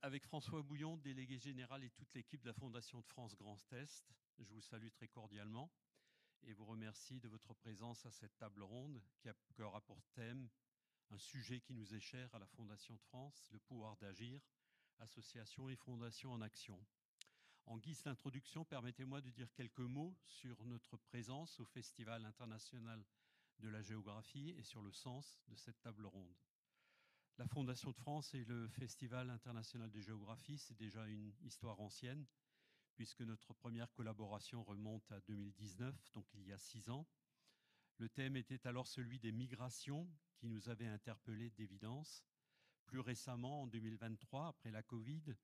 Avec François Bouillon, délégué général et toute l'équipe de la Fondation de France Grand Est, je vous salue très cordialement et vous remercie de votre présence à cette table ronde qui aura pour thème un sujet qui nous est cher à la Fondation de France, le pouvoir d'agir, associations et fondations en action. En guise d'introduction, permettez-moi de dire quelques mots sur notre présence au Festival international de la géographie et sur le sens de cette table ronde. La Fondation de France et le Festival international de géographie, c'est déjà une histoire ancienne, puisque notre première collaboration remonte à 2019, donc il y a 6 ans. Le thème était alors celui des migrations, qui nous avait interpellés d'évidence. Plus récemment, en 2023, après la Covid,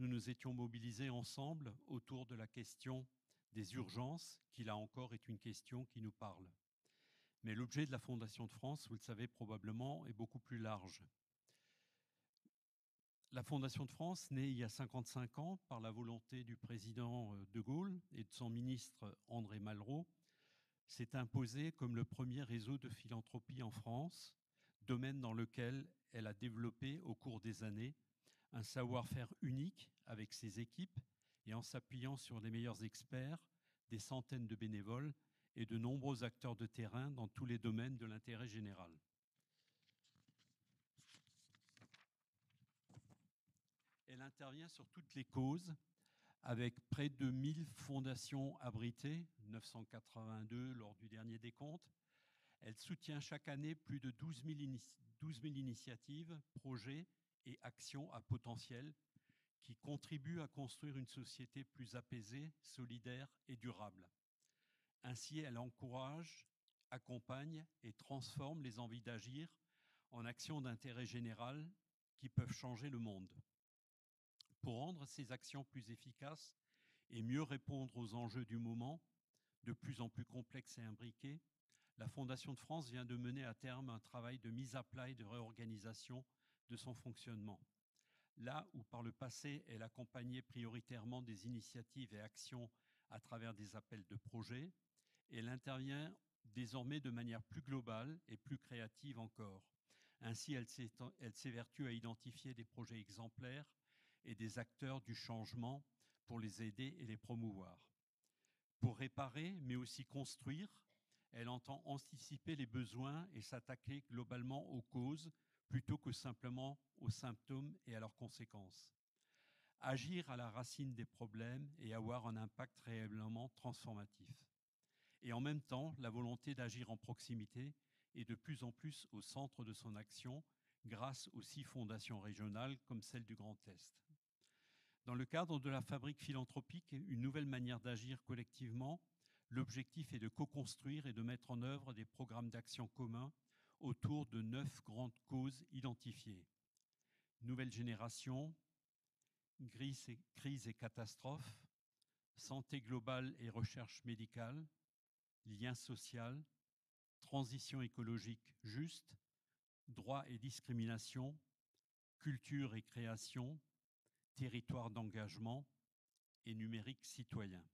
nous nous étions mobilisés ensemble autour de la question des urgences, qui là encore est une question qui nous parle. Mais l'objet de la Fondation de France, vous le savez probablement, est beaucoup plus large. La Fondation de France, née il y a 55 ans par la volonté du président de Gaulle et de son ministre André Malraux, s'est imposée comme le premier réseau de philanthropie en France, domaine dans lequel elle a développé au cours des années un savoir-faire unique avec ses équipes et en s'appuyant sur les meilleurs experts, des centaines de bénévoles et de nombreux acteurs de terrain dans tous les domaines de l'intérêt général. Elle intervient sur toutes les causes, avec près de 1000 fondations abritées, 982 lors du dernier décompte. Elle soutient chaque année plus de 12 000 initiatives, projets et actions à potentiel qui contribuent à construire une société plus apaisée, solidaire et durable. Ainsi, elle encourage, accompagne et transforme les envies d'agir en actions d'intérêt général qui peuvent changer le monde. Pour rendre ces actions plus efficaces et mieux répondre aux enjeux du moment, de plus en plus complexes et imbriqués, la Fondation de France vient de mener à terme un travail de mise à plat et de réorganisation de son fonctionnement. Là où par le passé, elle accompagnait prioritairement des initiatives et actions à travers des appels de projets, elle intervient désormais de manière plus globale et plus créative encore. Ainsi, elle s'évertue à identifier des projets exemplaires et des acteurs du changement pour les aider et les promouvoir. Pour réparer, mais aussi construire, elle entend anticiper les besoins et s'attaquer globalement aux causes plutôt que simplement aux symptômes et à leurs conséquences. Agir à la racine des problèmes et avoir un impact réellement transformatif. Et en même temps, la volonté d'agir en proximité est de plus en plus au centre de son action grâce aux 6 fondations régionales comme celle du Grand Est. Dans le cadre de la fabrique philanthropique, une nouvelle manière d'agir collectivement, l'objectif est de co-construire et de mettre en œuvre des programmes d'action communs autour de 9 grandes causes identifiées. Nouvelle génération, crise et catastrophes, santé globale et recherche médicale, lien social, transition écologique juste, droit et discrimination, culture et création, territoire d'engagement et numérique citoyen.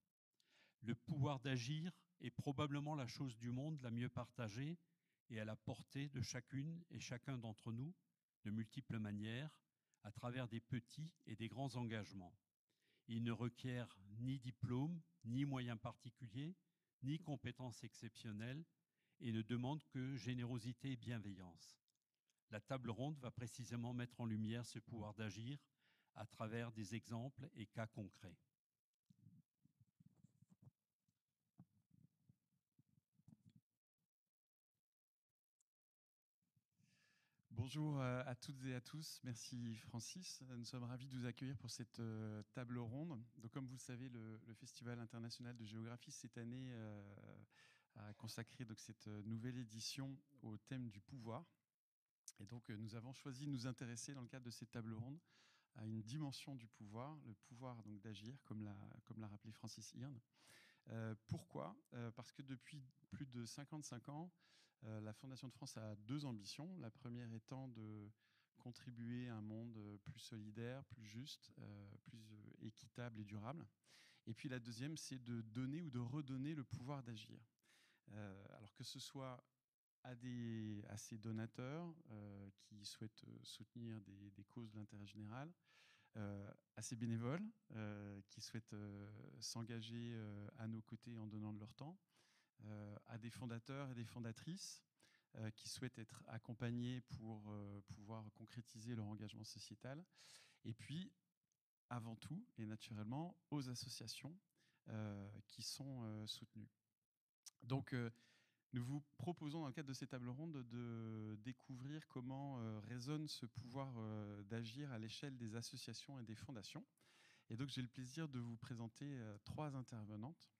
Le pouvoir d'agir est probablement la chose du monde la mieux partagée et à la portée de chacune et chacun d'entre nous, de multiples manières, à travers des petits et des grands engagements. Il ne requiert ni diplôme, ni moyens particuliers, ni compétences exceptionnelles et ne demande que générosité et bienveillance. La table ronde va précisément mettre en lumière ce pouvoir d'agir à travers des exemples et cas concrets. Bonjour à toutes et à tous. Merci Francis. Nous sommes ravis de vous accueillir pour cette table ronde. Donc, comme vous le savez, le Festival international de géographie cette année a consacré donc, cette nouvelle édition au thème du pouvoir. Et donc, nous avons choisi de nous intéresser dans le cadre de cette table ronde à une dimension du pouvoir, le pouvoir donc d'agir, comme l'a rappelé Francis Hirn. Pourquoi ? Parce que depuis plus de 55 ans, la Fondation de France a 2 ambitions. La première étant de contribuer à un monde plus solidaire, plus juste, plus équitable et durable. Et puis la deuxième, c'est de donner ou de redonner le pouvoir d'agir. Alors que ce soit à ces donateurs qui souhaitent soutenir des causes de l'intérêt général, à ces bénévoles qui souhaitent s'engager à nos côtés en donnant de leur temps, à des fondateurs et des fondatrices qui souhaitent être accompagnés pour pouvoir concrétiser leur engagement sociétal, et puis, avant tout et naturellement, aux associations qui sont soutenues. Donc, nous vous proposons, dans le cadre de ces tables rondes, de découvrir comment résonne ce pouvoir d'agir à l'échelle des associations et des fondations. Et donc, j'ai le plaisir de vous présenter 3 intervenantes.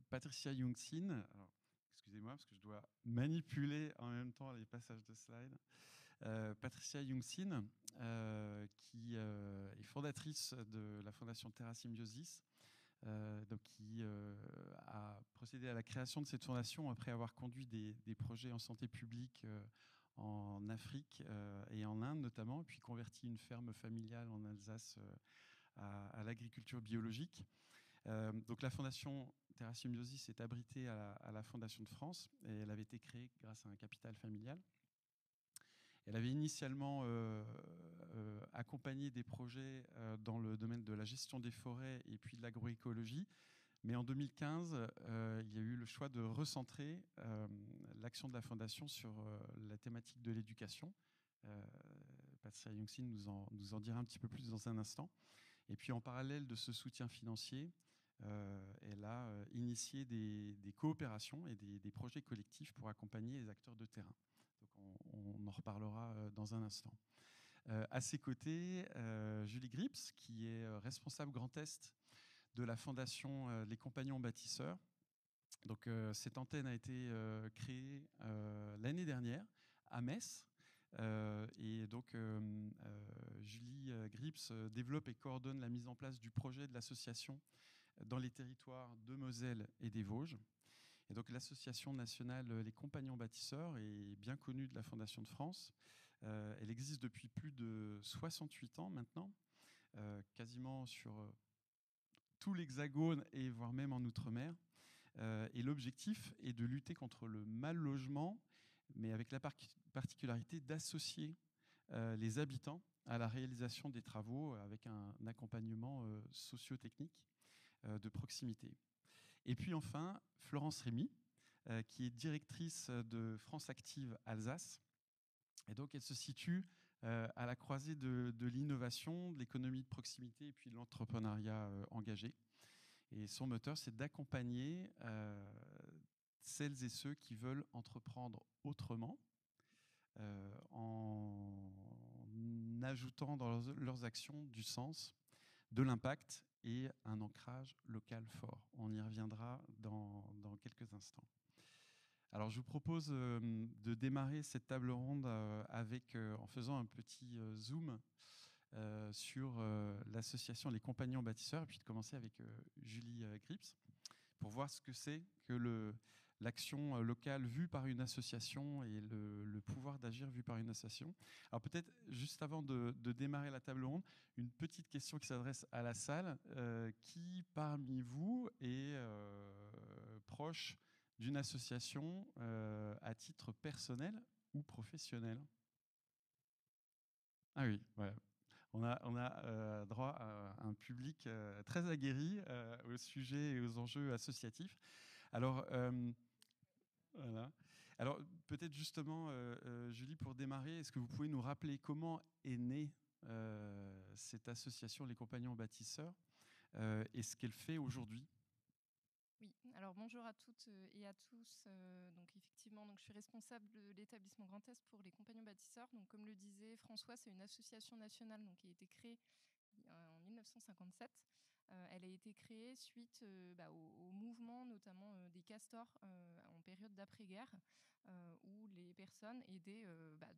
Patricia Youngsin, alors, excusez-moi parce que je dois manipuler en même temps les passages de slides. Patricia Youngsin, qui est fondatrice de la fondation Terra Symbiosis, qui a procédé à la création de cette fondation après avoir conduit des projets en santé publique en Afrique et en Inde notamment, et puis converti une ferme familiale en Alsace à l'agriculture biologique. Donc la fondation Terra Symbiosis est abritée à la Fondation de France, et elle avait été créée grâce à un capital familial. Elle avait initialement accompagné des projets dans le domaine de la gestion des forêts et puis de l'agroécologie. Mais en 2015, il y a eu le choix de recentrer l'action de la Fondation sur la thématique de l'éducation. Patricia Youngsin nous en dira un petit peu plus dans un instant. Et puis en parallèle de ce soutien financier, elle a initié des coopérations et des projets collectifs pour accompagner les acteurs de terrain. Donc on en reparlera dans un instant. À ses côtés, Julie Grips, qui est responsable Grand Est de la fondation Les Compagnons Bâtisseurs. Donc, cette antenne a été créée l'année dernière à Metz. Et donc, Julie Grips développe et coordonne la mise en place du projet de l'association dans les territoires de Moselle et des Vosges. Et donc, l'association nationale Les Compagnons Bâtisseurs est bien connue de la Fondation de France. Elle existe depuis plus de 68 ans maintenant, quasiment sur tout l'Hexagone et voire même en Outre-mer. Et l'objectif est de lutter contre le mal logement, mais avec la particularité d'associer les habitants à la réalisation des travaux avec un accompagnement socio-technique de proximité. Et puis enfin, Florence Rémy, qui est directrice de France Active Alsace. Et donc elle se situe à la croisée de l'innovation, de l'économie de proximité et puis de l'entrepreneuriat engagé. Et son moteur, c'est d'accompagner celles et ceux qui veulent entreprendre autrement en ajoutant dans leurs actions du sens, de l'impact et un ancrage local fort. On y reviendra dans quelques instants. Alors, je vous propose de démarrer cette table ronde en faisant un petit zoom sur l'association Les Compagnons Bâtisseurs, et puis de commencer avec Julie Grips, pour voir ce que c'est que l'action locale vue par une association et le pouvoir d'agir vu par une association. Alors peut-être, juste avant de démarrer la table ronde, une petite question qui s'adresse à la salle. Qui parmi vous est proche d'une association à titre personnel ou professionnel? Ah oui, voilà. On a droit à un public très aguerri au sujet et aux enjeux associatifs. Alors, voilà. Alors peut-être justement, Julie, pour démarrer, est-ce que vous pouvez nous rappeler comment est née cette association Les Compagnons Bâtisseurs et ce qu'elle fait aujourd'hui? Oui, alors bonjour à toutes et à tous. Donc effectivement, je suis responsable de l'établissement Grand Est pour les Compagnons Bâtisseurs. Donc comme le disait François, c'est une association nationale qui a été créée en 1957. Elle a été créée suite au mouvement notamment des castors en période d'après-guerre, où les personnes aidaient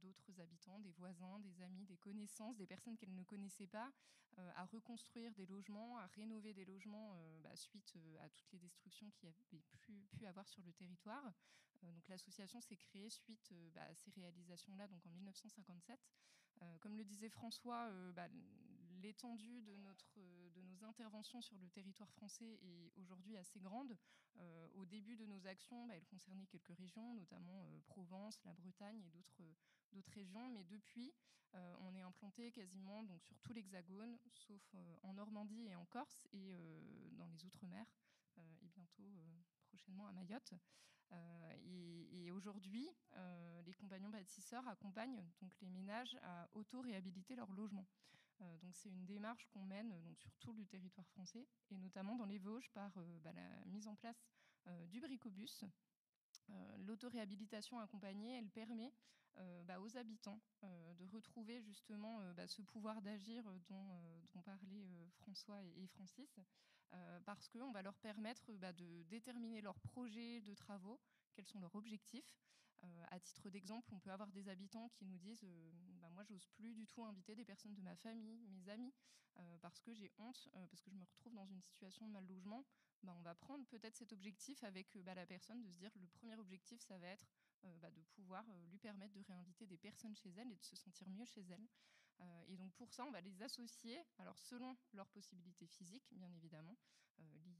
d'autres habitants, des voisins, des amis, des connaissances, des personnes qu'elles ne connaissaient pas, à reconstruire des logements, à rénover des logements suite à toutes les destructions qu'il y avait pu avoir sur le territoire. Donc l'association s'est créée suite à ces réalisations-là, donc en 1957. Comme le disait François, l'étendue de nos interventions sur le territoire français est aujourd'hui assez grande. Au début de nos actions, elles concernaient quelques régions, notamment Provence, la Bretagne et d'autres d'autres régions, mais depuis, on est implanté quasiment donc, sur tout l'Hexagone, sauf en Normandie et en Corse, et dans les Outre-mer, et bientôt, prochainement à Mayotte. Et aujourd'hui, les compagnons bâtisseurs accompagnent donc les ménages à auto-réhabiliter leur logement. Donc c'est une démarche qu'on mène donc sur tout le territoire français, et notamment dans les Vosges par la mise en place du Bricobus. L'autoréhabilitation accompagnée, elle permet aux habitants de retrouver justement ce pouvoir d'agir dont parlaient François et Francis, parce qu'on va leur permettre de déterminer leurs projets de travaux, quels sont leurs objectifs. À titre d'exemple, on peut avoir des habitants qui nous disent moi, j'ose plus du tout inviter des personnes de ma famille, mes amis, parce que j'ai honte, parce que je me retrouve dans une situation de mal logement. On va prendre peut-être cet objectif avec la personne, de se dire le premier objectif, ça va être de pouvoir lui permettre de réinviter des personnes chez elle et de se sentir mieux chez elle. Et donc pour ça, on va les associer, alors selon leurs possibilités physiques, bien évidemment,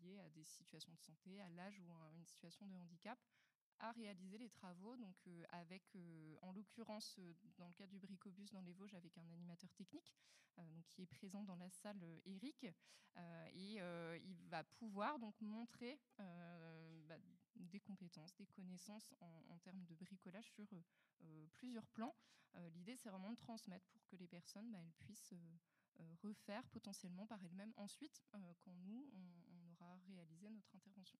liées à des situations de santé, à l'âge ou à une situation de handicap, à réaliser les travaux, donc avec, en l'occurrence, dans le cadre du Bricobus dans les Vosges, avec un animateur technique donc qui est présent dans la salle, Eric, et il va pouvoir donc montrer des compétences, des connaissances en termes de bricolage sur plusieurs plans. L'idée, c'est vraiment de transmettre pour que les personnes elles puissent refaire potentiellement par elles-mêmes ensuite, quand nous, on aura réalisé notre intervention.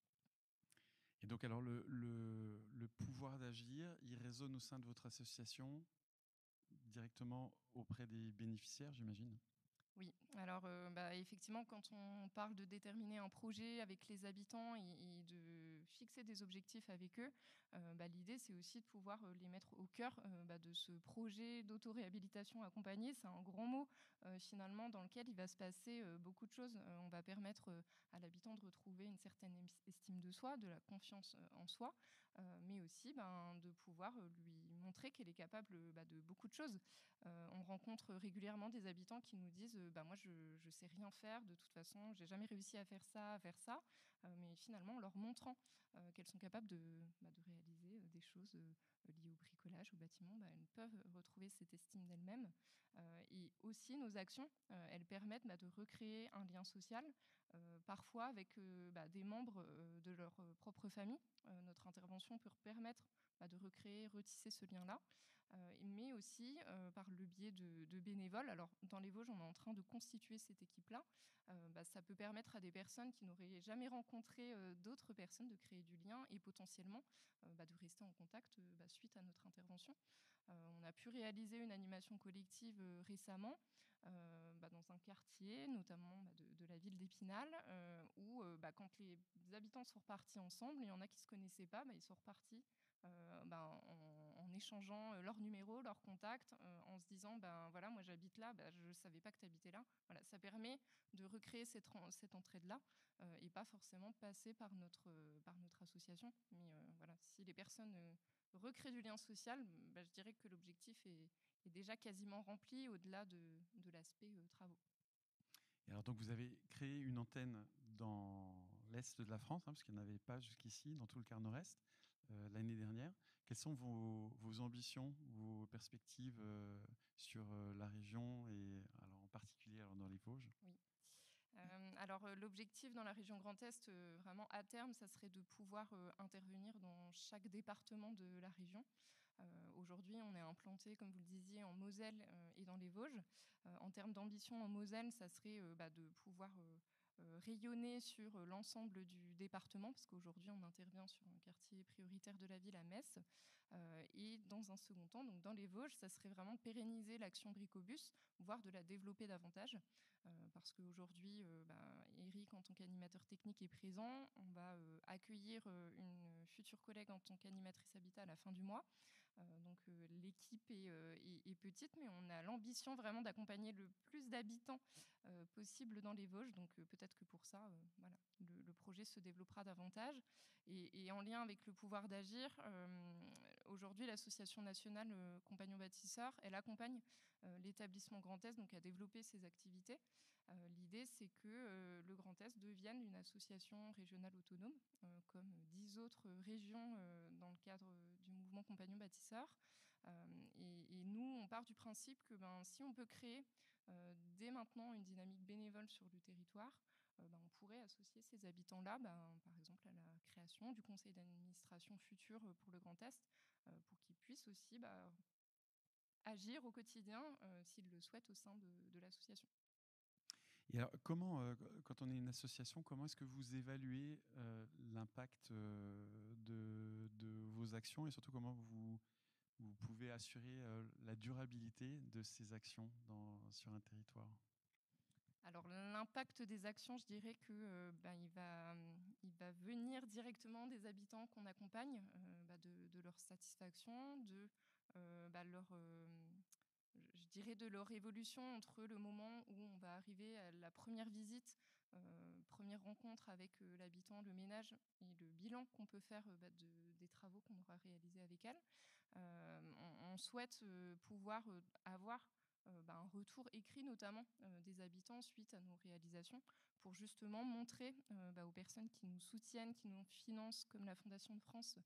Et donc, alors, le pouvoir d'agir, il résonne au sein de votre association directement auprès des bénéficiaires, j'imagine? Oui, alors effectivement, quand on parle de déterminer un projet avec les habitants et de fixer des objectifs avec eux, l'idée, c'est aussi de pouvoir les mettre au cœur de ce projet d'autoréhabilitation accompagnée. C'est un grand mot, finalement, dans lequel il va se passer beaucoup de choses. On va permettre à l'habitant de retrouver une certaine estime de soi, de la confiance en soi, mais aussi de pouvoir lui montrer qu'elle est capable de beaucoup de choses. On rencontre régulièrement des habitants qui nous disent moi je sais rien faire de toute façon, j'ai jamais réussi à faire ça, mais finalement en leur montrant qu'elles sont capables de réaliser des choses liées au bricolage, au bâtiment, elles peuvent retrouver cette estime d'elles-mêmes. Et aussi nos actions, elles permettent de recréer un lien social, parfois avec des membres de leur propre famille. Notre intervention peut permettre de recréer, retisser ce lien-là, mais aussi par le biais de bénévoles. Alors, dans les Vosges, on est en train de constituer cette équipe-là. Ça peut permettre à des personnes qui n'auraient jamais rencontré d'autres personnes de créer du lien et potentiellement de rester en contact suite à notre intervention. On a pu réaliser une animation collective récemment dans un quartier, notamment de la ville d'Épinal, où quand les habitants sont repartis ensemble, il y en a qui ne se connaissaient pas, ils sont repartis en échangeant leur numéro, leur contact, en se disant voilà, moi j'habite là, je ne savais pas que tu habitais là. Voilà, ça permet de recréer cette entraide-là et pas forcément passer par notre association. Mais voilà, si les personnes recréent du lien social, je dirais que l'objectif est déjà quasiment rempli au-delà de l'aspect travaux. Et alors, donc, vous avez créé une antenne dans l'Est de la France, parce qu'il n'y en avait pas jusqu'ici, dans tout le quart nord-est, l'année dernière. Quelles sont vos ambitions, vos perspectives sur la région et alors, en particulier dans les Vosges? Oui. Alors l'objectif dans la région Grand Est, vraiment à terme, ça serait de pouvoir intervenir dans chaque département de la région. Aujourd'hui, on est implanté, comme vous le disiez, en Moselle et dans les Vosges. En termes d'ambition en Moselle, ça serait de pouvoir rayonner sur l'ensemble du département, parce qu'aujourd'hui, on intervient sur un quartier prioritaire de la ville, à Metz. Et dans un second temps, donc dans les Vosges, ça serait vraiment de pérenniser l'action Bricobus, voire de la développer davantage. Parce qu'aujourd'hui, Eric, en tant qu'animateur technique, est présent. On va accueillir une future collègue en tant qu'animatrice habitat à la fin du mois. Donc l'équipe est petite, mais on a l'ambition vraiment d'accompagner le plus d'habitants possible dans les Vosges. Donc peut-être que pour ça, voilà, le projet se développera davantage. Et en lien avec le pouvoir d'agir, aujourd'hui, l'Association nationale Compagnons Bâtisseurs, elle accompagne l'établissement Grand Est donc, à développer ses activités. L'idée, c'est que le Grand Est devienne une association régionale autonome, comme 10 autres régions dans le cadre du mouvement Compagnons Bâtisseurs. Et nous, on part du principe que si on peut créer dès maintenant une dynamique bénévole sur le territoire, on pourrait associer ces habitants-là, par exemple, à la création du conseil d'administration futur pour le Grand Est, pour qu'ils puissent aussi agir au quotidien, s'ils le souhaitent, au sein de l'association. Et alors, quand on est une association, comment est-ce que vous évaluez l'impact de vos actions, et surtout comment vous pouvez assurer la durabilité de ces actions sur un territoire? Alors l'impact des actions, je dirais que il va venir directement des habitants qu'on accompagne, de leur satisfaction, je dirais de leur évolution entre le moment où on va arriver à la première visite, première rencontre avec l'habitant, le ménage, et le bilan qu'on peut faire des travaux qu'on aura réalisés avec elle. On souhaite pouvoir avoir un retour écrit notamment des habitants suite à nos réalisations, pour justement montrer aux personnes qui nous soutiennent, qui nous financent, comme la Fondation de France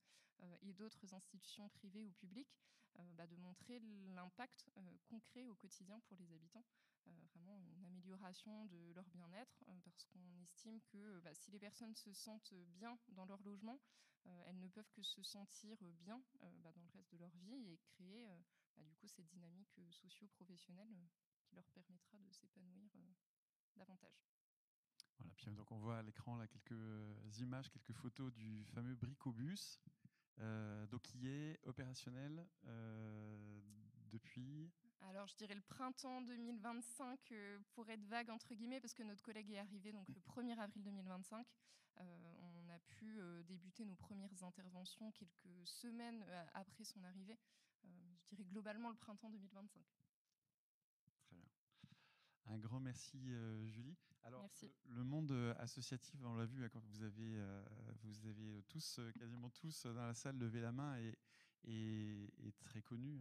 et d'autres institutions privées ou publiques, de montrer l'impact concret au quotidien pour les habitants, vraiment une amélioration de leur bien-être, parce qu'on estime que si les personnes se sentent bien dans leur logement, elles ne peuvent que se sentir bien dans le reste de leur vie, et créer du coup cette dynamique socio-professionnelle qui leur permettra de s'épanouir davantage. Voilà, puis donc on voit à l'écran là quelques images, quelques photos du fameux Bricobus, donc qui est opérationnel depuis... Alors, je dirais le printemps 2025, pour être vague, entre guillemets, parce que notre collègue est arrivé donc, le 1er avril 2025. On a pu débuter nos premières interventions quelques semaines après son arrivée. Je dirais globalement le printemps 2025. Très bien. Un grand merci, Julie. Alors, Merci. le monde associatif, on l'a vu, quand vous avez tous, quasiment tous dans la salle, levé la main, et très connu.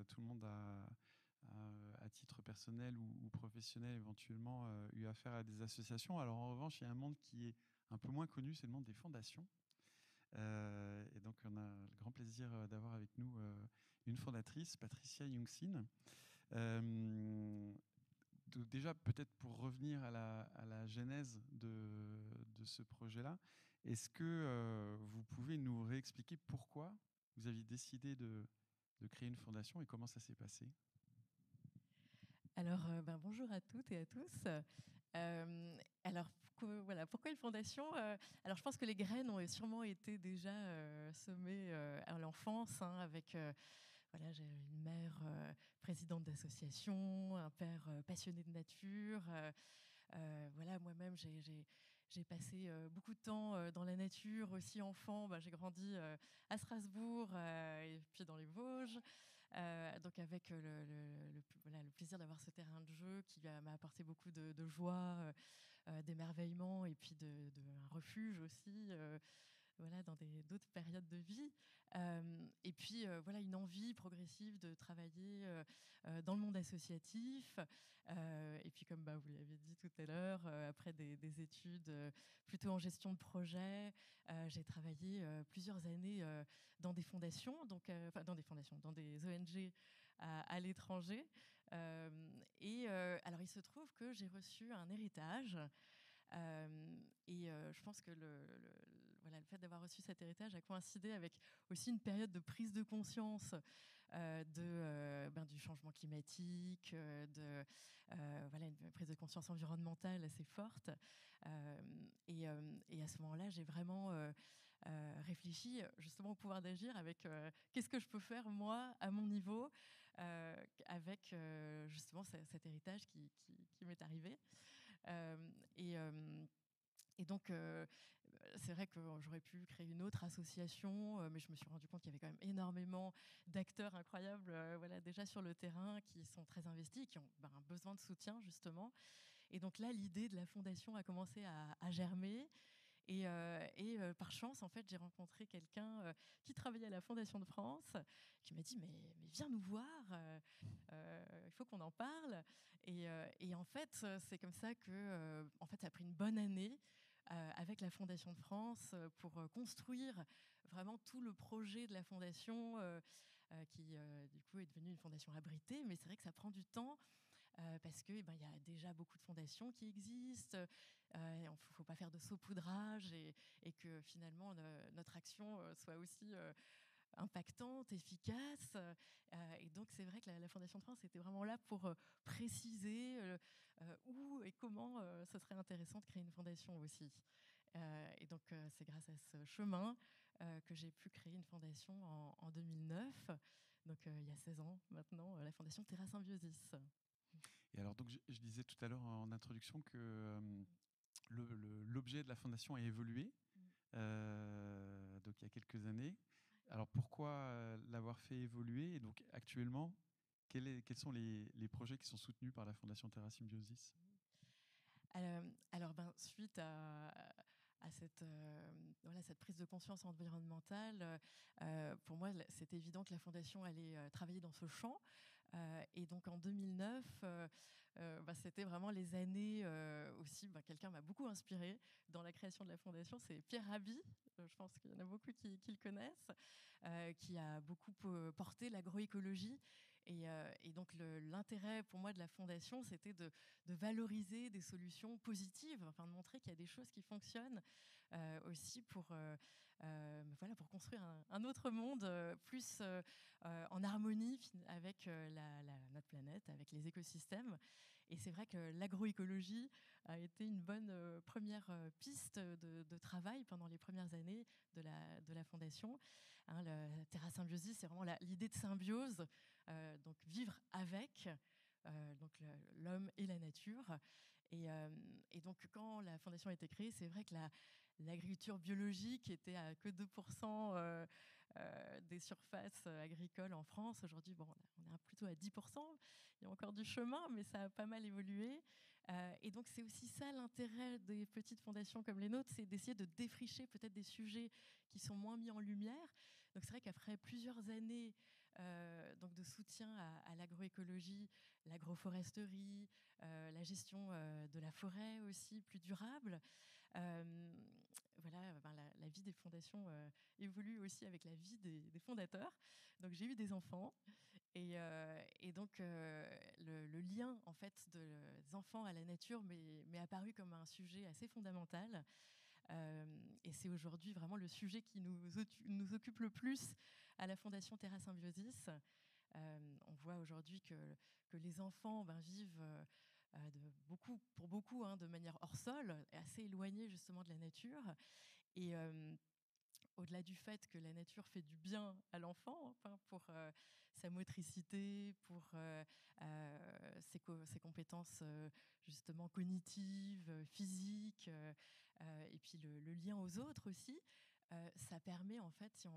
Tout le monde a, à titre personnel ou professionnel, éventuellement, eu affaire à des associations. Alors, en revanche, il y a un monde qui est un peu moins connu, c'est le monde des fondations. Et donc, on a le grand plaisir d'avoir avec nous une fondatrice, Patricia Youngsin. Déjà, peut-être pour revenir à la genèse de ce projet-là, est-ce que vous pouvez nous réexpliquer pourquoi vous aviez décidé de créer une fondation et comment ça s'est passé? Alors, bonjour à toutes et à tous. Alors, pourquoi une fondation? Alors, je pense que les graines ont sûrement été déjà semées à l'enfance, avec... j'ai une mère présidente d'association, un père passionné de nature. Moi-même, j'ai passé beaucoup de temps dans la nature aussi enfant. J'ai grandi à Strasbourg et puis dans les Vosges. Donc avec le plaisir d'avoir ce terrain de jeu qui m'a apporté beaucoup de joie, d'émerveillement, et puis un refuge aussi. Dans d'autres périodes de vie. Et puis, une envie progressive de travailler dans le monde associatif. Et puis, comme vous l'avez dit tout à l'heure, après des études plutôt en gestion de projet, j'ai travaillé plusieurs années dans des fondations, dans des ONG à l'étranger. Alors, il se trouve que j'ai reçu un héritage. Je pense que le fait d'avoir reçu cet héritage a coïncidé avec aussi une période de prise de conscience du changement climatique, une prise de conscience environnementale assez forte. Et à ce moment-là, j'ai vraiment réfléchi justement au pouvoir d'agir avec qu'est-ce que je peux faire moi à mon niveau avec justement cet héritage qui m'est arrivé. Et donc, c'est vrai que j'aurais pu créer une autre association, mais je me suis rendu compte qu'il y avait quand même énormément d'acteurs incroyables déjà sur le terrain, qui sont très investis, qui ont un besoin de soutien justement. Et donc là, l'idée de la fondation a commencé à germer. Et par chance, en fait, j'ai rencontré quelqu'un qui travaillait à la Fondation de France, qui m'a dit mais viens nous voir, il faut qu'on en parle. Et en fait, c'est comme ça que ça a pris une bonne année avec la Fondation de France pour construire vraiment tout le projet de la Fondation, qui du coup est devenue une fondation abritée. Mais c'est vrai que ça prend du temps. Parce que y a déjà beaucoup de fondations qui existent, il ne faut pas faire de saupoudrage et que finalement notre action soit aussi impactante, efficace. Et donc c'est vrai que la Fondation de France était vraiment là pour préciser où et comment ce serait intéressant de créer une fondation aussi. Et donc c'est grâce à ce chemin que j'ai pu créer une fondation en 2009, donc il y a 16 ans maintenant, la Fondation Terra Symbiosis. Et alors, donc, je disais tout à l'heure en introduction que l'objet de la fondation a évolué donc il y a quelques années. Alors, pourquoi l'avoir fait évoluer? Et donc, actuellement, quels sont les projets qui sont soutenus par la Fondation Terra Symbiosis? Alors, suite à cette prise de conscience environnementale, pour moi, c'est évident que la Fondation allait travailler dans ce champ. Et donc en 2009, c'était vraiment les années aussi. Quelqu'un m'a beaucoup inspiré dans la création de la Fondation, c'est Pierre Rabhi. Je pense qu'il y en a beaucoup qui le connaissent, qui a beaucoup porté l'agroécologie. Et donc l'intérêt pour moi de la Fondation, c'était de valoriser des solutions positives, enfin de montrer qu'il y a des choses qui fonctionnent aussi pour construire un autre monde plus en harmonie avec notre planète, avec les écosystèmes. Et c'est vrai que l'agroécologie a été une bonne première piste de travail pendant les premières années de la Fondation. Le Terra Symbiosis, c'est vraiment l'idée de symbiose, donc vivre avec donc l'homme et la nature. Et donc, quand la Fondation a été créée, c'est vrai que l'agriculture biologique était à que 2% des surfaces agricoles en France. Aujourd'hui, on est plutôt à 10%. Il y a encore du chemin, mais ça a pas mal évolué. Et donc, c'est aussi ça l'intérêt des petites fondations comme les nôtres, c'est d'essayer de défricher peut-être des sujets qui sont moins mis en lumière. Donc, c'est vrai qu'après plusieurs années donc de soutien à l'agroécologie, l'agroforesterie, la gestion de la forêt aussi plus durable, la vie des fondations évolue aussi avec la vie des fondateurs. Donc j'ai eu des enfants et donc le lien en fait des enfants à la nature m'est apparu comme un sujet assez fondamental. Et c'est aujourd'hui vraiment le sujet qui nous occupe le plus à la Fondation Terra Symbiosis. On voit aujourd'hui que les enfants vivent pour beaucoup de manière hors sol, assez éloignés justement de la nature. Et au-delà du fait que la nature fait du bien à l'enfant, pour sa motricité, pour ses compétences justement cognitives, physiques, et puis le lien aux autres aussi, ça permet en fait, si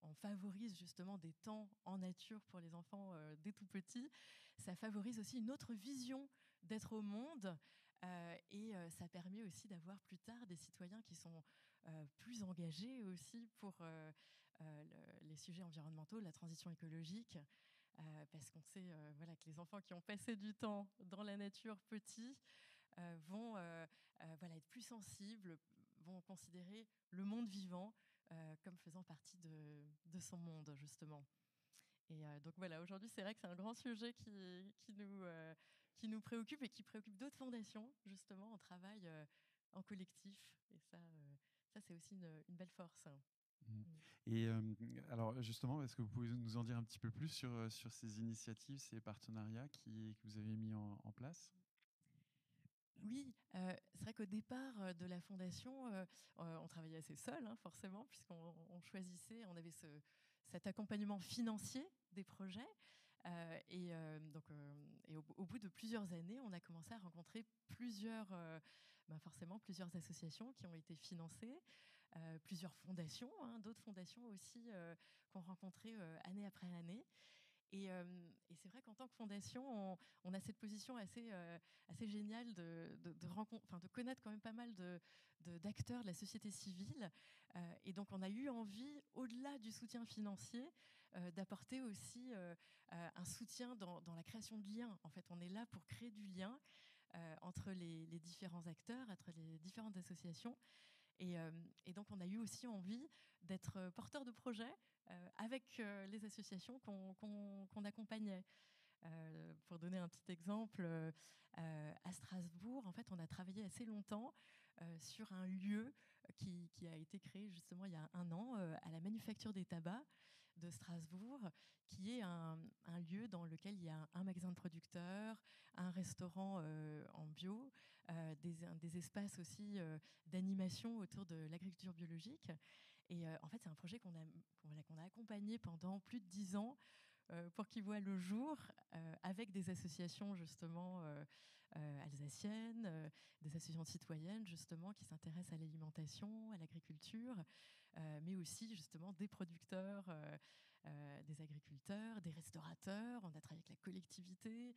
on favorise justement des temps en nature pour les enfants dès tout petits, ça favorise aussi une autre vision d'être au monde. Et ça permet aussi d'avoir plus tard des citoyens qui sont plus engagés aussi pour les sujets environnementaux, la transition écologique, parce qu'on sait que les enfants qui ont passé du temps dans la nature petits vont être plus sensibles, vont considérer le monde vivant comme faisant partie de son monde, justement. Et donc voilà, aujourd'hui, c'est vrai que c'est un grand sujet qui nous préoccupe et qui préoccupe d'autres fondations. Justement, on travaille en collectif. Et ça c'est aussi une belle force. Et alors justement, est-ce que vous pouvez nous en dire un petit peu plus sur ces initiatives, ces partenariats que vous avez mis en place? Oui, c'est vrai qu'au départ de la Fondation, on travaillait assez seul, forcément, puisqu'on choisissait, on avait cet accompagnement financier des projets. Et au bout de plusieurs années, on a commencé à rencontrer forcément plusieurs associations qui ont été financées, plusieurs fondations, d'autres fondations aussi qu'on rencontrait année après année. Et c'est vrai qu'en tant que fondation, on a cette position assez géniale de connaître quand même pas mal d'acteurs de la société civile. Et donc, on a eu envie, au-delà du soutien financier, d'apporter aussi un soutien dans la création de liens. En fait, on est là pour créer du lien entre les différents acteurs, entre les différentes associations. Et donc, on a eu aussi envie d'être porteur de projets avec les associations qu'on accompagnait. Pour donner un petit exemple, à Strasbourg, en fait, on a travaillé assez longtemps sur un lieu qui a été créé justement il y a 1 an à la Manufacture des Tabacs de Strasbourg, qui est un lieu dans lequel il y a un magasin de producteurs, un restaurant en bio, des espaces aussi d'animation autour de l'agriculture biologique. Et en fait, c'est un projet qu'on a accompagné pendant plus de 10 ans pour qu'il voit le jour avec des associations justement alsaciennes, des associations citoyennes justement qui s'intéressent à l'alimentation, à l'agriculture, mais aussi justement des producteurs, des agriculteurs, des restaurateurs. On a travaillé avec la collectivité,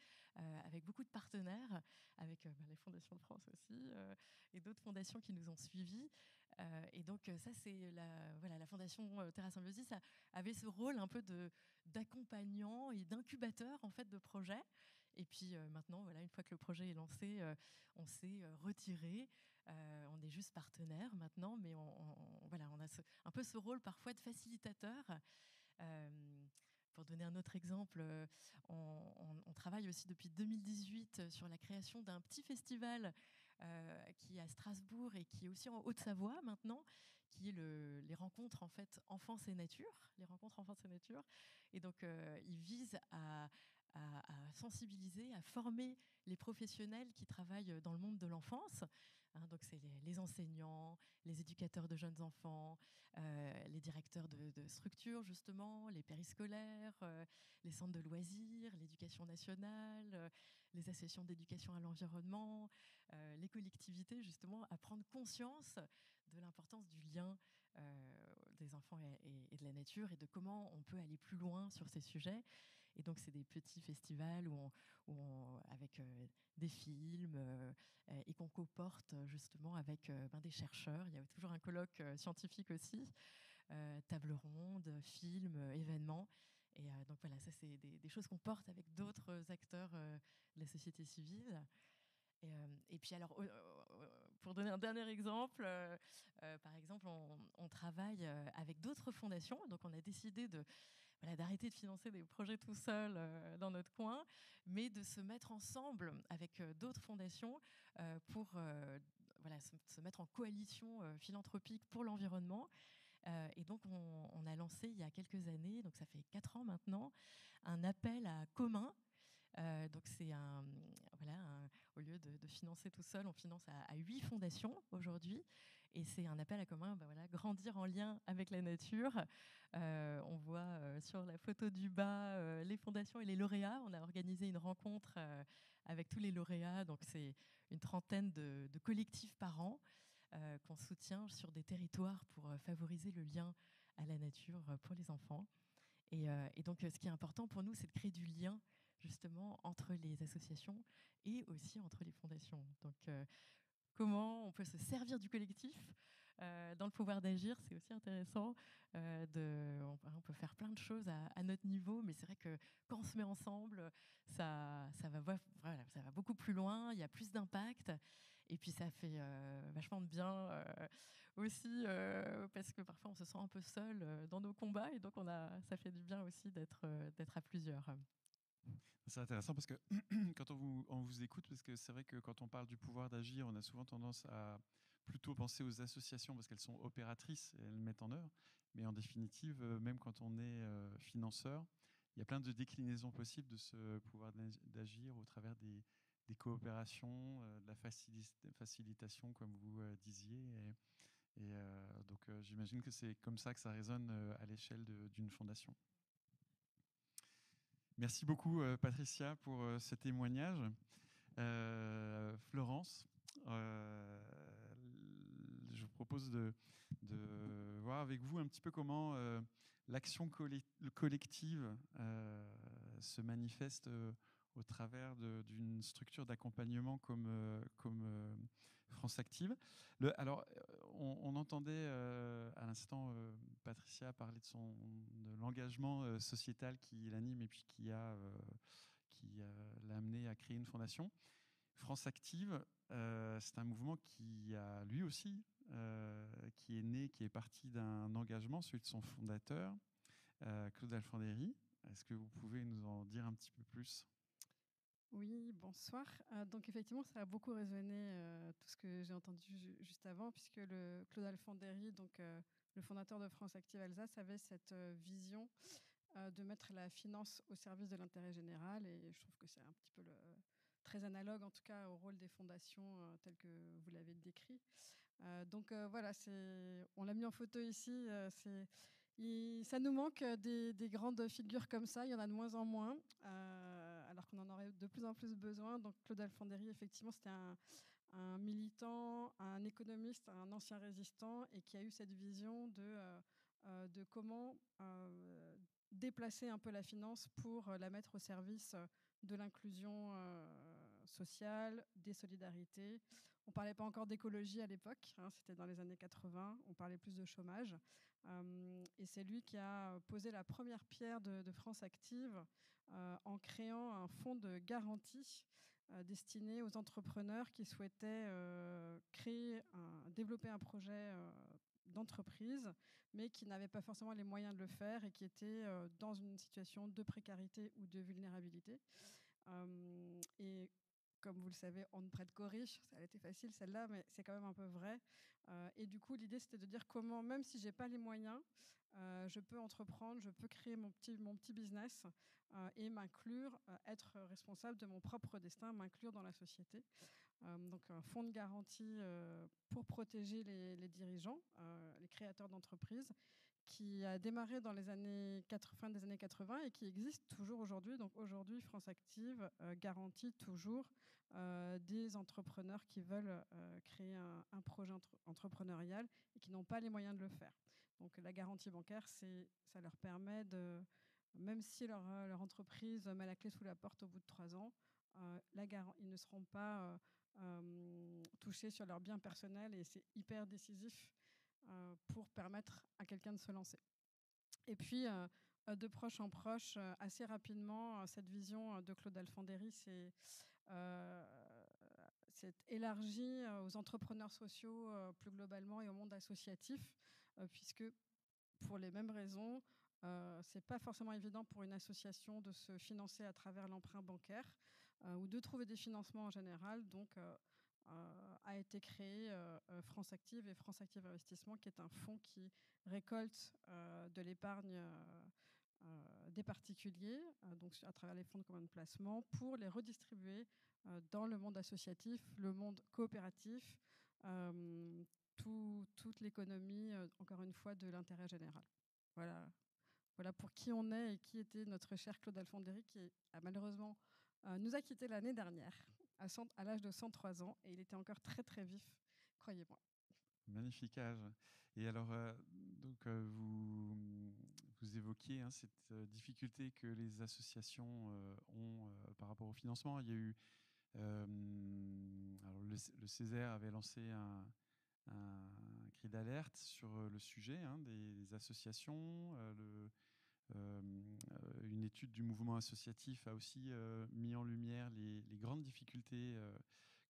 avec beaucoup de partenaires, avec les fondations de France aussi, et d'autres fondations qui nous ont suivis. Et donc ça, c'est la fondation Terra Symbiosis avait ce rôle un peu d'accompagnant et d'incubateur en fait de projets. Et puis maintenant, voilà, une fois que le projet est lancé, on s'est retiré. On est juste partenaire maintenant, mais on a un peu ce rôle parfois de facilitateur. Pour donner un autre exemple, on travaille aussi depuis 2018 sur la création d'un petit festival qui est à Strasbourg et qui est aussi en Haute-Savoie maintenant, qui est les rencontres en fait enfance et nature, les rencontres enfance et nature. Et donc il vise à sensibiliser, à former les professionnels qui travaillent dans le monde de l'enfance. Donc c'est les enseignants, les éducateurs de jeunes enfants, les directeurs de structures justement, les périscolaires, les centres de loisirs, l'éducation nationale, les associations d'éducation à l'environnement, les collectivités justement, à prendre conscience de l'importance du lien des enfants et de la nature et de comment on peut aller plus loin sur ces sujets. Et donc, c'est des petits festivals avec des films et qu'on comporte justement avec des chercheurs. Il y a toujours un colloque scientifique aussi, table ronde, films, événements. Et donc voilà, ça c'est des choses qu'on porte avec d'autres acteurs de la société civile. Et puis alors, pour donner un dernier exemple, par exemple, on travaille avec d'autres fondations. Donc on a décidé d'arrêter de financer des projets tout seul dans notre coin, mais de se mettre ensemble avec d'autres fondations pour se mettre en coalition philanthropique pour l'environnement. Et donc, on a lancé il y a quelques années, donc ça fait 4 ans maintenant, un appel à commun. Donc c'est au lieu de financer tout seul, on finance à 8 fondations aujourd'hui. Et c'est un appel à commun, grandir en lien avec la nature. On voit sur la photo du bas les fondations et les lauréats. On a organisé une rencontre avec tous les lauréats. Donc c'est une trentaine de collectifs par an qu'on soutient sur des territoires pour favoriser le lien à la nature pour les enfants. Et donc ce qui est important pour nous, c'est de créer du lien justement entre les associations et aussi entre les fondations. Donc comment on peut se servir du collectif dans le pouvoir d'agir, c'est aussi intéressant. On peut faire plein de choses à notre niveau, mais c'est vrai que quand on se met ensemble, ça va beaucoup plus loin, il y a plus d'impact. Et puis ça fait vachement de bien aussi, parce que parfois on se sent un peu seul dans nos combats, et donc ça fait du bien aussi d'être à plusieurs. C'est intéressant parce que quand on vous écoute, parce que c'est vrai que quand on parle du pouvoir d'agir, on a souvent tendance à plutôt penser aux associations parce qu'elles sont opératrices et elles mettent en œuvre. Mais en définitive, même quand on est financeur, il y a plein de déclinaisons possibles de ce pouvoir d'agir au travers des coopérations, de la facilitation, comme vous disiez. Et donc, j'imagine que c'est comme ça que ça résonne à l'échelle d'une fondation. Merci beaucoup, Patricia, pour ce témoignage. Florence, je vous propose de voir avec vous un petit peu comment l'action collective se manifeste au travers d'une structure d'accompagnement comme France Active. Alors, on entendait à l'instant Patricia parler de l'engagement sociétal qui l'anime et puis qui l'a amené à créer une fondation. France Active, c'est un mouvement qui a lui aussi qui est né, qui est parti d'un engagement, celui de son fondateur, Claude Alfandéry. Est-ce que vous pouvez nous en dire un petit peu plus ? Oui, bonsoir. Donc effectivement, ça a beaucoup résonné tout ce que j'ai entendu juste avant, puisque Claude Alfandéry, donc le fondateur de France Active Alsace, avait cette vision de mettre la finance au service de l'intérêt général, et je trouve que c'est un petit peu très analogue, en tout cas, au rôle des fondations tel que vous l'avez décrit. Donc voilà, on l'a mis en photo ici. Ça nous manque des grandes figures comme ça. Il y en a de moins en moins, alors qu'on en aurait de plus en plus besoin. Donc Claude Alfandéry, effectivement, c'était un militant, un économiste, un ancien résistant, et qui a eu cette vision de comment déplacer un peu la finance pour la mettre au service de l'inclusion sociale, des solidarités. On ne parlait pas encore d'écologie à l'époque, c'était dans les années 80, on parlait plus de chômage. Et c'est lui qui a posé la première pierre de France Active en créant un fonds de garantie destiné aux entrepreneurs qui souhaitaient développer un projet d'entreprise, mais qui n'avaient pas forcément les moyens de le faire et qui étaient dans une situation de précarité ou de vulnérabilité. Et comme vous le savez, on ne prête qu'aux riches. Ça a été facile celle-là, mais c'est quand même un peu vrai. Et du coup, l'idée, c'était de dire comment, même si je n'ai pas les moyens, je peux entreprendre, je peux créer mon petit business et m'inclure, être responsable de mon propre destin, m'inclure dans la société. Donc un fonds de garantie pour protéger les dirigeants, les créateurs d'entreprises, qui a démarré dans les fin des années 80 et qui existe toujours aujourd'hui. Donc aujourd'hui, France Active garantit toujours des entrepreneurs qui veulent créer un projet entrepreneurial et qui n'ont pas les moyens de le faire. Donc la garantie bancaire, ça leur permet de, même si leur entreprise met la clé sous la porte au bout de 3 ans, ils ne seront pas touchés sur leurs biens personnels, et c'est hyper décisif pour permettre à quelqu'un de se lancer. Et puis, de proche en proche, assez rapidement, cette vision de Claude Alfandéry s'est élargie aux entrepreneurs sociaux plus globalement et au monde associatif, puisque pour les mêmes raisons, c'est pas forcément évident pour une association de se financer à travers l'emprunt bancaire ou de trouver des financements en général. Donc, a été créé France Active et France Active Investissement, qui est un fonds qui récolte de l'épargne des particuliers, donc à travers les fonds de commun de placement, pour les redistribuer dans le monde associatif, le monde coopératif, toute l'économie, encore une fois, de l'intérêt général. Voilà pour qui on est et qui était notre cher Claude Alfandéry, qui a malheureusement nous a quittés l'année dernière à l'âge de 103 ans, et il était encore très très vif, croyez-moi. Magnifique âge. Et alors, vous évoquiez cette difficulté que les associations ont par rapport au financement. Il y a eu, alors le Césaire avait lancé un cri d'alerte sur le sujet des associations. Une étude du mouvement associatif a aussi mis en lumière les grandes difficultés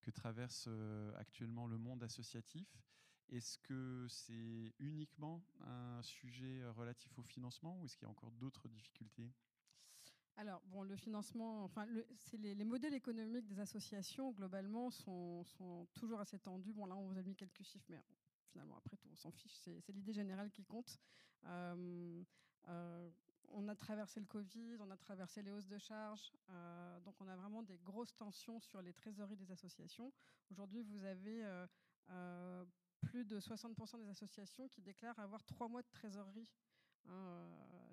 que traverse actuellement le monde associatif. Est-ce que c'est uniquement un sujet relatif au financement, ou est-ce qu'il y a encore d'autres difficultés ? Alors, bon, le financement, les modèles économiques des associations, globalement, sont toujours assez tendus. Bon, là, on vous a mis quelques chiffres, mais finalement, après tout, on s'en fiche. C'est l'idée générale qui compte. On a traversé le Covid, on a traversé les hausses de charges, donc on a vraiment des grosses tensions sur les trésoreries des associations. Aujourd'hui, vous avez plus de 60% des associations qui déclarent avoir 3 mois de trésorerie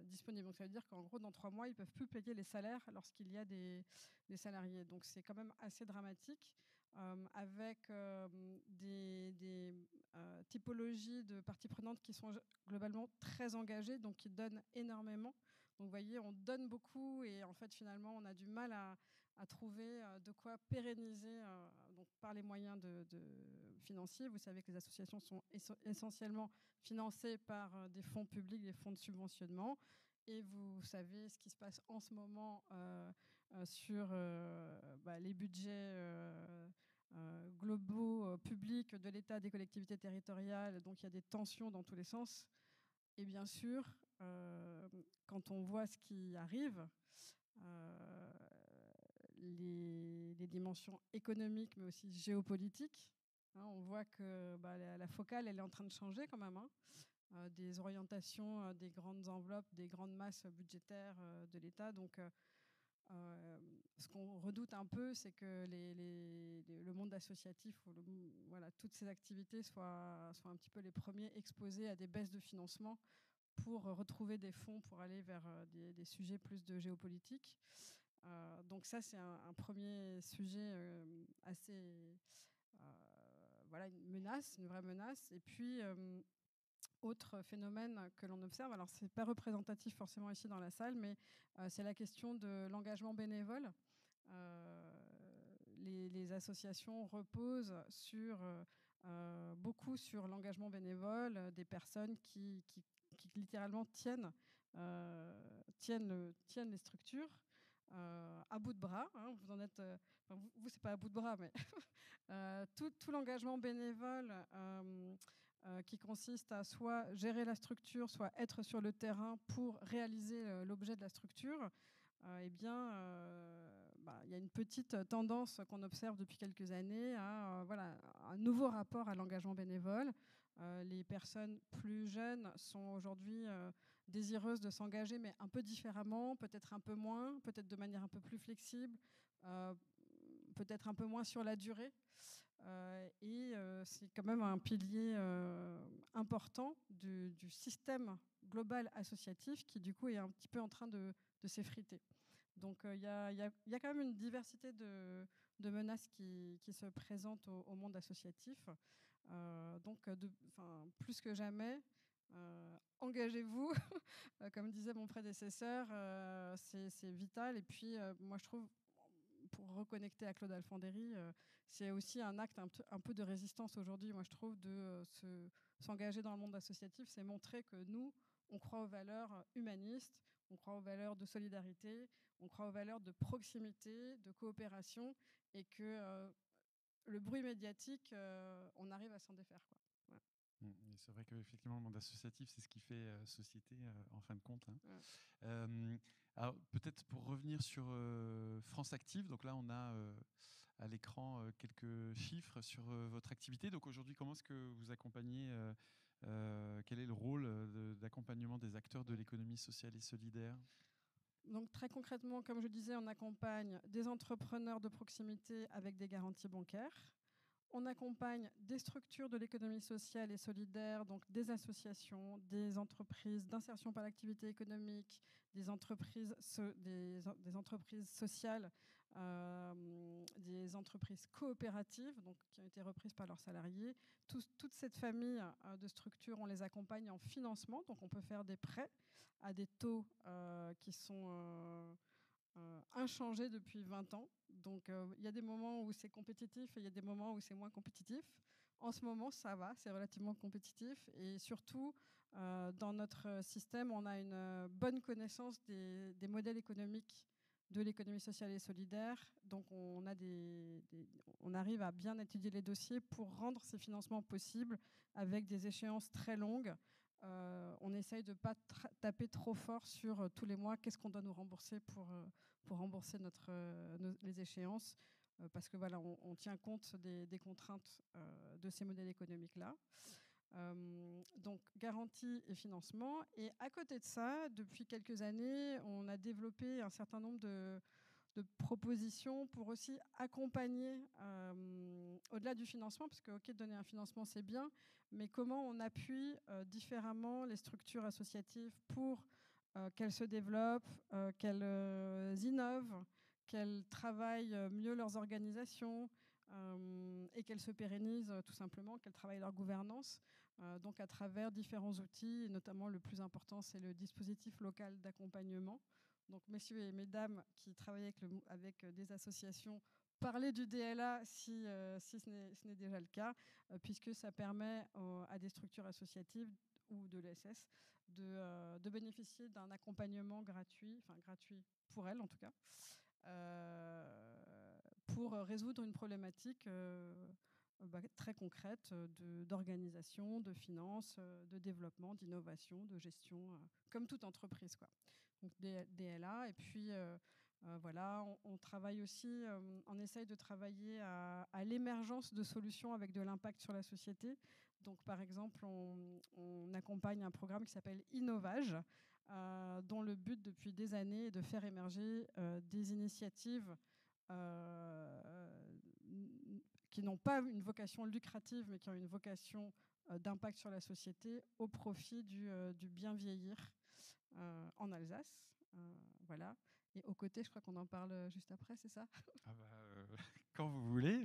disponibles. Donc ça veut dire qu'en gros, dans 3 mois, ils ne peuvent plus payer les salaires lorsqu'il y a des salariés. Donc c'est quand même assez dramatique, avec des typologies de parties prenantes qui sont globalement très engagées, donc qui donnent énormément. Donc vous voyez, on donne beaucoup et en fait finalement on a du mal à trouver de quoi pérenniser donc par les moyens financiers. Vous savez que les associations sont essentiellement financées par des fonds publics, des fonds de subventionnement. Et vous savez ce qui se passe en ce moment sur les budgets globaux, publics de l'État, des collectivités territoriales, donc il y a des tensions dans tous les sens. Et bien sûr, quand on voit ce qui arrive, les dimensions économiques, mais aussi géopolitiques, on voit que la focale, elle est en train de changer quand même. Des orientations, des grandes enveloppes, des grandes masses budgétaires de l'État. Donc, ce qu'on redoute un peu, c'est que le monde associatif, toutes ces activités soient un petit peu les premiers exposés à des baisses de financement pour retrouver des fonds pour aller vers des sujets plus de géopolitique. Donc ça, c'est un premier sujet assez... une menace, une vraie menace. Et puis, autre phénomène que l'on observe, alors ce n'est pas représentatif forcément ici dans la salle, mais c'est la question de l'engagement bénévole. Les associations reposent beaucoup sur l'engagement bénévole des personnes qui littéralement tiennent les structures à bout de bras. Vous en êtes, vous c'est pas à bout de bras, mais tout l'engagement bénévole qui consiste à soit gérer la structure, soit être sur le terrain pour réaliser l'objet de la structure, il y a une petite tendance qu'on observe depuis quelques années à un nouveau rapport à l'engagement bénévole. Les personnes plus jeunes sont aujourd'hui désireuses de s'engager, mais un peu différemment, peut-être un peu moins, peut-être de manière un peu plus flexible, peut-être un peu moins sur la durée. C'est quand même un pilier important du système global associatif qui, du coup, est un petit peu en train de s'effriter. Donc, il y a quand même une diversité de menaces qui se présentent au monde associatif. Donc, plus que jamais, engagez-vous. Comme disait mon prédécesseur, c'est vital. Et puis, moi, je trouve, pour reconnecter à Claude Alfandéry, c'est aussi un acte un peu de résistance aujourd'hui, moi je trouve, de s'engager dans le monde associatif. C'est montrer que nous, on croit aux valeurs humanistes, on croit aux valeurs de solidarité, on croit aux valeurs de proximité, de coopération, et que le bruit médiatique, on arrive à s'en défaire, quoi. Voilà. C'est vrai qu'effectivement, le monde associatif, c'est ce qui fait société, en fin de compte. Ouais. Alors, peut-être pour revenir sur France Active, donc là, on a à l'écran quelques chiffres sur votre activité. Donc aujourd'hui, comment est-ce que vous accompagnez quel est le rôle d'accompagnement des acteurs de l'économie sociale et solidaire ? Donc très concrètement, comme je disais, on accompagne des entrepreneurs de proximité avec des garanties bancaires. On accompagne des structures de l'économie sociale et solidaire, donc des associations, des entreprises d'insertion par l'activité économique, des entreprises sociales, des entreprises coopératives, donc, qui ont été reprises par leurs salariés. Toute cette famille de structures, on les accompagne en financement, donc on peut faire des prêts à des taux qui sont inchangés depuis 20 ans. Donc il y a des moments où c'est compétitif et il y a des moments où c'est moins compétitif. En ce moment, ça va, c'est relativement compétitif. Et surtout, dans notre système, on a une bonne connaissance des modèles économiques de l'économie sociale et solidaire. Donc on arrive à bien étudier les dossiers pour rendre ces financements possibles avec des échéances très longues. On essaye de ne pas taper trop fort sur tous les mois qu'est-ce qu'on doit nous rembourser pour rembourser les échéances, parce que voilà, on tient compte des contraintes de ces modèles économiques-là. Donc garantie et financement. Et à côté de ça, depuis quelques années, on a développé un certain nombre de propositions pour aussi accompagner au-delà du financement, parce que ok, donner un financement c'est bien, mais comment on appuie différemment les structures associatives pour qu'elles se développent, qu'elles innovent, qu'elles travaillent mieux leurs organisations et qu'elles se pérennisent tout simplement, qu'elles travaillent leur gouvernance, donc à travers différents outils, et notamment le plus important c'est le dispositif local d'accompagnement. Donc messieurs et mesdames qui travaillent avec des associations, parlez du DLA si ce n'est déjà le cas, puisque ça permet à des structures associatives ou de l'ESS de bénéficier d'un accompagnement gratuit, enfin gratuit pour elles en tout cas, pour résoudre une problématique très concrète d'organisation, de finances, de développement, d'innovation, de gestion, comme toute entreprise, quoi. Donc DLA. Et puis voilà, on travaille aussi, on essaye de travailler à l'émergence de solutions avec de l'impact sur la société. Donc par exemple, on accompagne un programme qui s'appelle Innovage, dont le but depuis des années est de faire émerger des initiatives qui n'ont pas une vocation lucrative, mais qui ont une vocation d'impact sur la société au profit du bien vieillir en Alsace. Voilà. Et aux côtés, je crois qu'on en parle juste après, c'est ça? Quand vous voulez.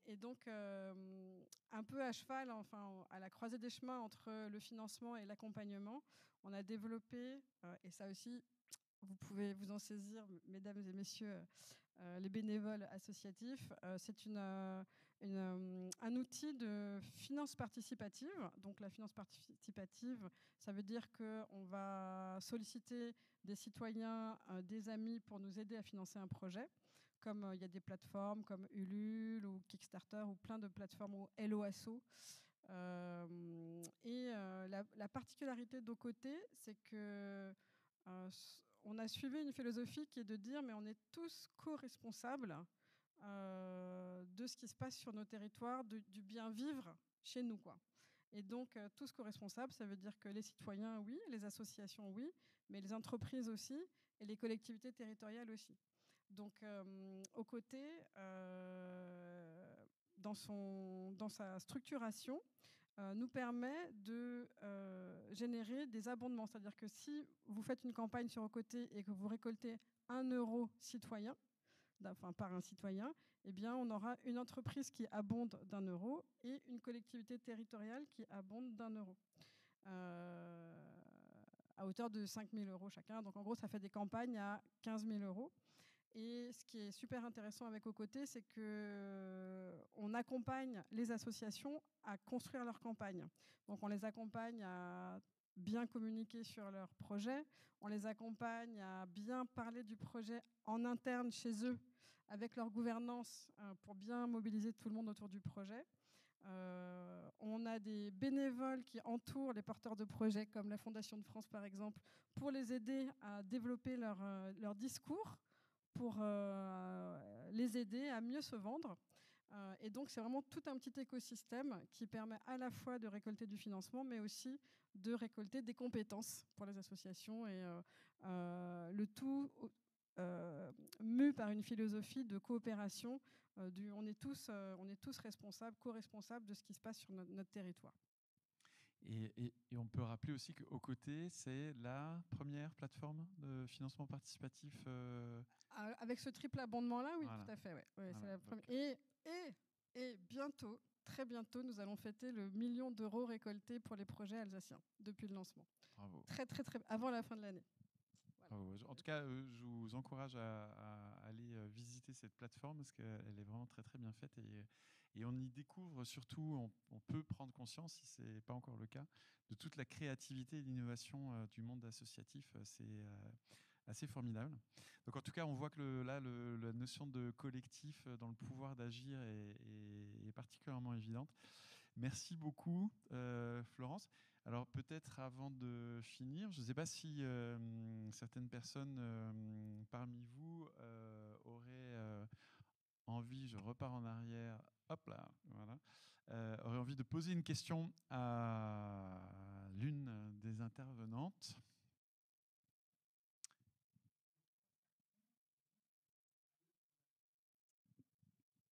Et donc, un peu à cheval, enfin, à la croisée des chemins entre le financement et l'accompagnement, on a développé, et ça aussi, vous pouvez vous en saisir, mesdames et messieurs, les bénévoles associatifs, c'est un outil de finance participative. Donc la finance participative, ça veut dire qu'on va solliciter des citoyens, des amis pour nous aider à financer un projet. Comme il y a des plateformes comme Ulule ou Kickstarter ou plein de plateformes ou Helloasso. La particularité de nos côtés, c'est que on a suivi une philosophie qui est de dire mais on est tous co-responsables de ce qui se passe sur nos territoires, du bien vivre chez nous, quoi. Et donc tous co-responsables, ça veut dire que les citoyens, oui, les associations, oui, mais les entreprises aussi et les collectivités territoriales aussi. Donc aux côtés, dans sa structuration, nous permet de générer des abondements. C'est-à-dire que si vous faites une campagne sur Ocôté et que vous récoltez 1 euro citoyen, par un citoyen, eh bien, on aura une entreprise qui abonde d'1 euro et une collectivité territoriale qui abonde d'1 euro. À hauteur de 5 000 euros chacun. Donc en gros, ça fait des campagnes à 15 000 euros. Et ce qui est super intéressant avec Ocôté, c'est qu'on accompagne les associations à construire leur campagne. Donc on les accompagne à bien communiquer sur leur projet, on les accompagne à bien parler du projet en interne chez eux, avec leur gouvernance, pour bien mobiliser tout le monde autour du projet. On a des bénévoles qui entourent les porteurs de projets, comme la Fondation de France par exemple, pour les aider à développer leur discours, pour les aider à mieux se vendre. Et donc, c'est vraiment tout un petit écosystème qui permet à la fois de récolter du financement, mais aussi de récolter des compétences pour les associations. Et le tout mu par une philosophie de coopération. On est tous responsables, co-responsables de ce qui se passe sur notre territoire. Et on peut rappeler aussi qu'Aux Côtés, c'est la première plateforme de financement participatif. Avec ce triple abondement-là, oui, voilà. Tout à fait. Ouais. Voilà, c'est la première. Et bientôt, très bientôt, nous allons fêter le 1 million d'euros récoltés pour les projets alsaciens depuis le lancement. Bravo. Très, avant la fin de l'année. Voilà. En tout cas, je vous encourage à aller visiter cette plateforme parce qu'elle est vraiment très très bien faite et on y découvre surtout, on peut prendre conscience, si ce n'est pas encore le cas, de toute la créativité et l'innovation du monde associatif. C'est assez formidable. Donc en tout cas, on voit que la notion de collectif dans le pouvoir d'agir est particulièrement évidente. Merci beaucoup, Florence. Alors peut-être avant de finir, je ne sais pas si certaines personnes parmi vous auraient envie, je repars en arrière, hop là, voilà, auraient envie de poser une question à l'une des intervenantes.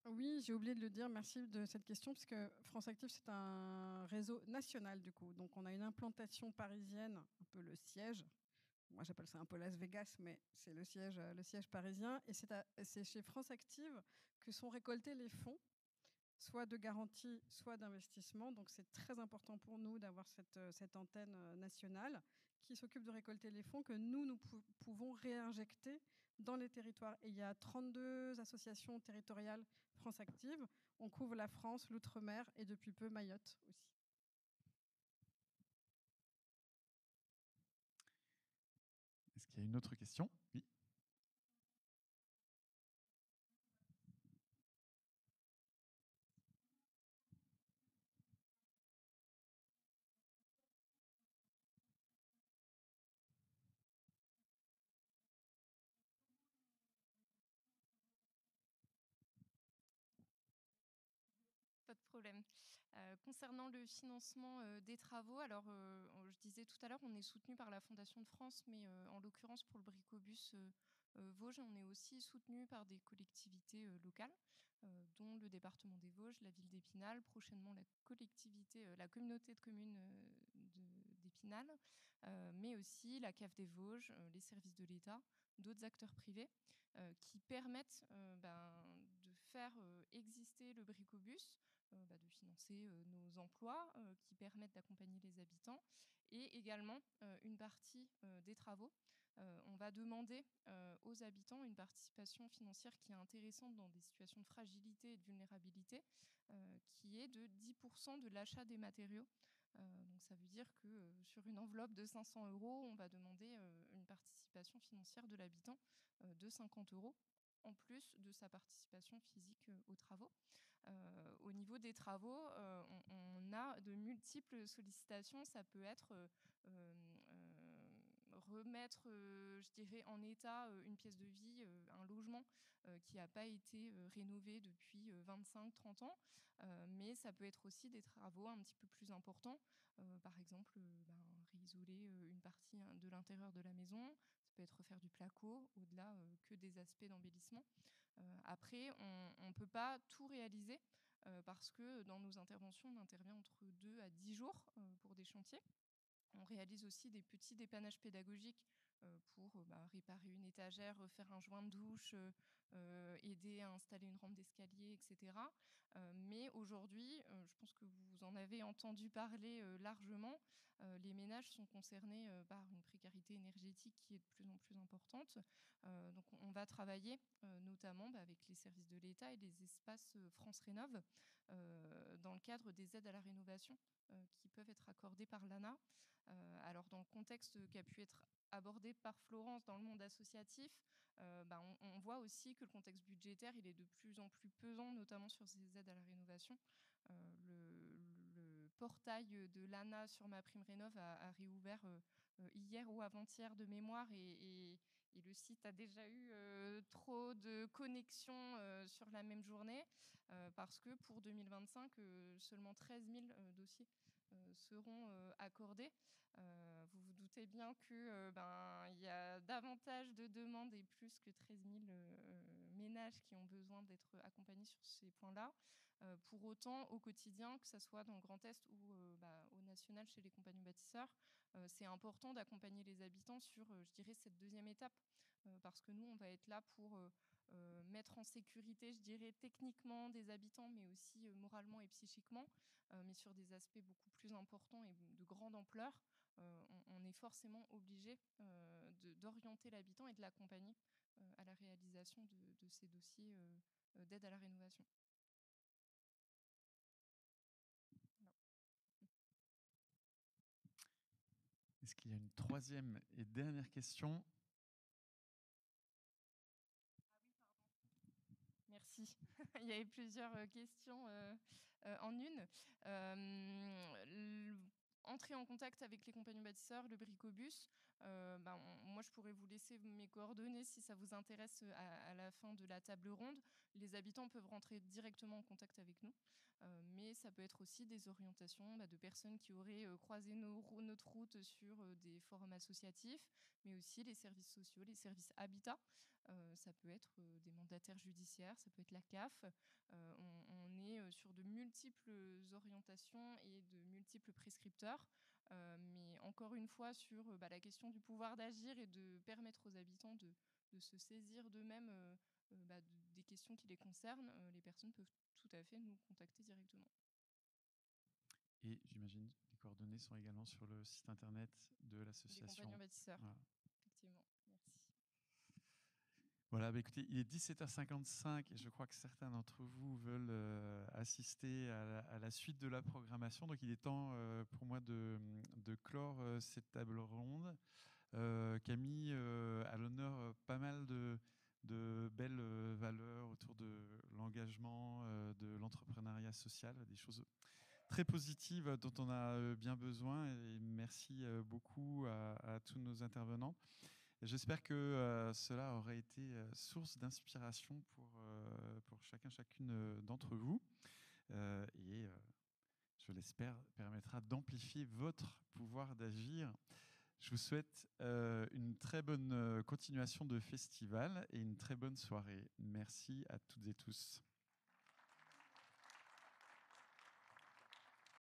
Oui, j'ai oublié de le dire, merci de cette question, parce que France Active, c'est un réseau national du coup. Donc on a une implantation parisienne, un peu le siège. Moi j'appelle ça un peu Las Vegas, mais c'est le siège parisien. Et c'est chez France Active que sont récoltés les fonds, soit de garantie, soit d'investissement. Donc c'est très important pour nous d'avoir cette antenne nationale qui s'occupe de récolter les fonds que nous pouvons réinjecter dans les territoires. Et il y a 32 associations territoriales France Active. On couvre la France, l'outre-mer et depuis peu Mayotte aussi. Est-ce qu'il y a une autre question ? Oui. Concernant le financement des travaux, alors je disais tout à l'heure, on est soutenu par la Fondation de France, mais en l'occurrence pour le Bricobus Vosges, on est aussi soutenu par des collectivités locales, dont le département des Vosges, la ville d'Épinal, prochainement la communauté de communes d'Épinal, mais aussi la CAF des Vosges, les services de l'État, d'autres acteurs privés qui permettent de faire exister le Bricobus, de financer nos emplois, qui permettent d'accompagner les habitants, et également une partie des travaux. On va demander aux habitants une participation financière qui est intéressante dans des situations de fragilité et de vulnérabilité, qui est de 10% de l'achat des matériaux. Donc ça veut dire que sur une enveloppe de 500 €, on va demander une participation financière de l'habitant de 50 € en plus de sa participation physique aux travaux. Au niveau des travaux, on a de multiples sollicitations. Ça peut être remettre, je dirais, en état une pièce de vie, un logement qui n'a pas été rénové depuis 25-30 ans. Mais ça peut être aussi des travaux un petit peu plus importants. Par exemple, réisoler une partie de l'intérieur de la maison. Ça peut être refaire du placo, au-delà que des aspects d'embellissement. Après, on ne peut pas tout réaliser parce que dans nos interventions, on intervient entre 2 à 10 jours pour des chantiers. On réalise aussi des petits dépannages pédagogiques pour réparer une étagère, refaire un joint de douche, aider à installer une rampe d'escalier, etc. Mais aujourd'hui, je pense que vous en avez entendu parler largement, les ménages sont concernés par une précarité énergétique qui est de plus en plus importante. Donc on va travailler notamment avec les services de l'État et les espaces France Rénov' dans le cadre des aides à la rénovation qui peuvent être accordées par l'ANA. Alors dans le contexte qui a pu être abordé par Florence dans le monde associatif, on voit aussi que le contexte budgétaire il est de plus en plus pesant, notamment sur ces aides à la rénovation. Le portail de l'ANA sur MaPrimeRénov' a réouvert hier ou avant-hier de mémoire, et le site a déjà eu trop de connexions sur la même journée, parce que pour 2025, seulement 13 000 dossiers seront accordés. Vous vous doutez bien que il y a davantage de demandes et plus que 13 000 ménages qui ont besoin d'être accompagnés sur ces points-là. Pour autant, au quotidien, que ce soit dans le Grand Est ou au national chez les compagnons bâtisseurs, c'est important d'accompagner les habitants sur, je dirais, cette deuxième étape, parce que nous, on va être là pour mettre en sécurité, je dirais, techniquement des habitants, mais aussi moralement et psychiquement, mais sur des aspects beaucoup plus importants et de grande ampleur. On est forcément obligé d'orienter l'habitant et de l'accompagner à la réalisation de ces dossiers d'aide à la rénovation. Est-ce qu'il y a une troisième et dernière question ? Merci. Il y avait plusieurs questions en une. Entrer en contact avec les compagnons bâtisseurs, le Bricobus. Moi, je pourrais vous laisser mes coordonnées si ça vous intéresse à la fin de la table ronde. Les habitants peuvent rentrer directement en contact avec nous, mais ça peut être aussi des orientations de personnes qui auraient croisé notre route sur des forums associatifs, mais aussi les services sociaux, les services habitat. Ça peut être des mandataires judiciaires, ça peut être la CAF. On est sur de multiples orientations et de multiples prescripteurs. Mais encore une fois, sur la question du pouvoir d'agir et de permettre aux habitants de se saisir d'eux-mêmes des questions qui les concernent, les personnes peuvent tout à fait nous contacter directement. Et j'imagine que les coordonnées sont également sur le site internet de l'association. Les compagnons bâtisseurs, voilà. Effectivement. Merci. Voilà, écoutez, il est 17h55 et je crois que certains d'entre vous veulent assister à la suite de la programmation. Donc il est temps pour moi de clore cette table ronde qui a mis à l'honneur pas mal de belles valeurs autour de l'engagement, de l'entrepreneuriat social, des choses très positives dont on a bien besoin. Et merci beaucoup à tous nos intervenants. J'espère que cela aurait été source d'inspiration pour chacune d'entre vous. et, je l'espère, permettra d'amplifier votre pouvoir d'agir. Je vous souhaite une très bonne continuation de festival et une très bonne soirée. Merci à toutes et tous.